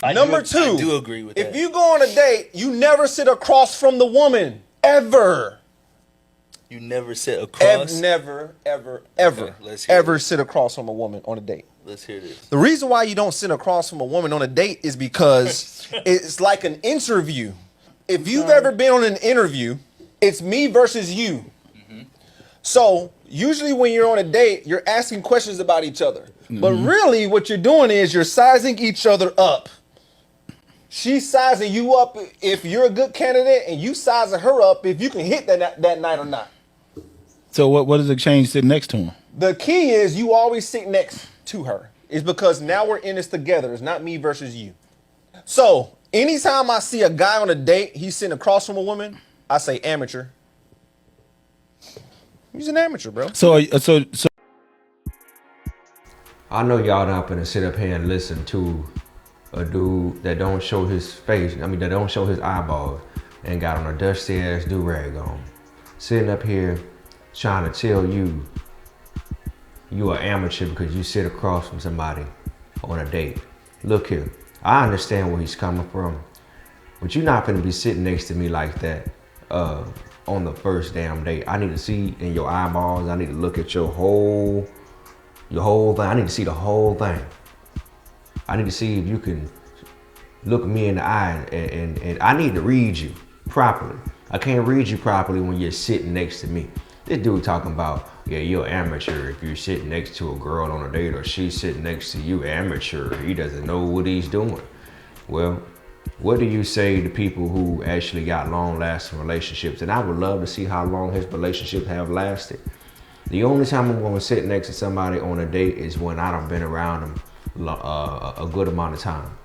Number two, I do agree with that. If you go on a date, you never sit across from the woman. Ever. You never sit across? Never, ever, Okay, sit across from a woman on a date. Let's hear this. The reason why you don't sit across from a woman on a date is because it's like an interview. If you've ever been on an interview, it's me versus you. Mm-hmm. So usually when you're on a date, you're asking questions about each other. Mm-hmm. But really what you're doing is you're sizing each other up. She's sizing you up if you're a good candidate, and you sizing her up if you can hit that night or not. So what does it change sitting next to him? The key is you always sit next to her. It's because now we're in this together. It's not me versus you. So anytime I see a guy on a date, he's sitting across from a woman, I say amateur. He's an amateur, bro. So I know y'all not gonna sit up here and listen to a dude that don't show his face, that don't show his eyeballs and got on a dusty ass do-rag on. Sitting up here trying to tell you you are amateur because you sit across from somebody on a date. Look here, I understand where he's coming from, but you're not gonna be sitting next to me like that on the first damn date. I need to see in your eyeballs, I need to look at your whole thing. I need to see the whole thing. I need to see if you can look me in the eye, and I need to read you properly. I can't read you properly when you're sitting next to me. This dude talking about, yeah, you're an amateur if you're sitting next to a girl on a date, or she's sitting next to you, amateur. He doesn't know what he's doing. Well, what do you say to people who actually got long-lasting relationships? And I would love to see how long his relationships have lasted. The only time I'm gonna sit next to somebody on a date is when I done been around them a good amount of time.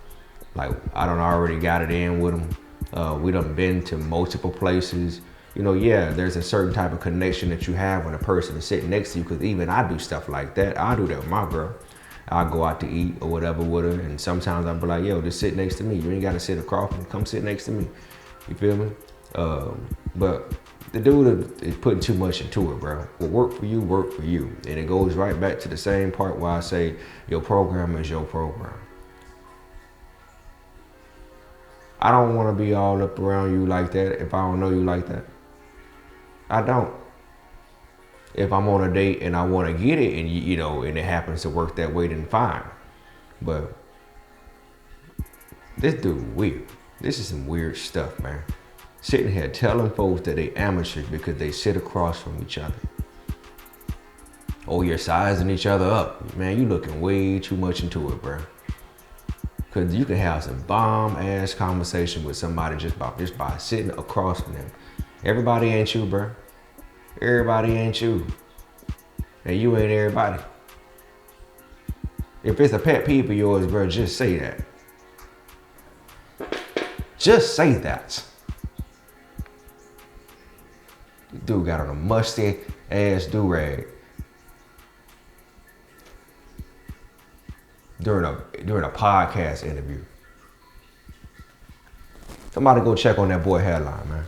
Like I done already got it in with them. We done been to multiple places. You know, yeah, there's a certain type of connection that you have when a person is sitting next to you, because even I do stuff like that. I do that with my girl. I'll go out to eat or whatever with her, and sometimes I'll be like, yo, just sit next to me. You ain't gotta sit across from me. Come sit next to me. You feel me? But the dude is putting too much into it, bro. What work for you, work for you. And it goes right back to the same part where I say your program is your program. I don't want to be all up around you like that if I don't know you like that. I don't. If I'm on a date and I want to get it, and you know, and it happens to work that way, then fine. But this dude weird. This is some weird stuff, man. Sitting here telling folks that they amateurs because they sit across from each other. Oh, you're sizing each other up. Man, you looking way too much into it, bro. Cause you can have some bomb ass conversation with somebody just by sitting across from them. Everybody ain't you, bro. Everybody ain't you. And you ain't everybody. If it's a pet peeve of yours, bro, just say that. Just say that. Dude got on a musty ass do-rag during a podcast interview. Somebody go check on that boy hairline, man.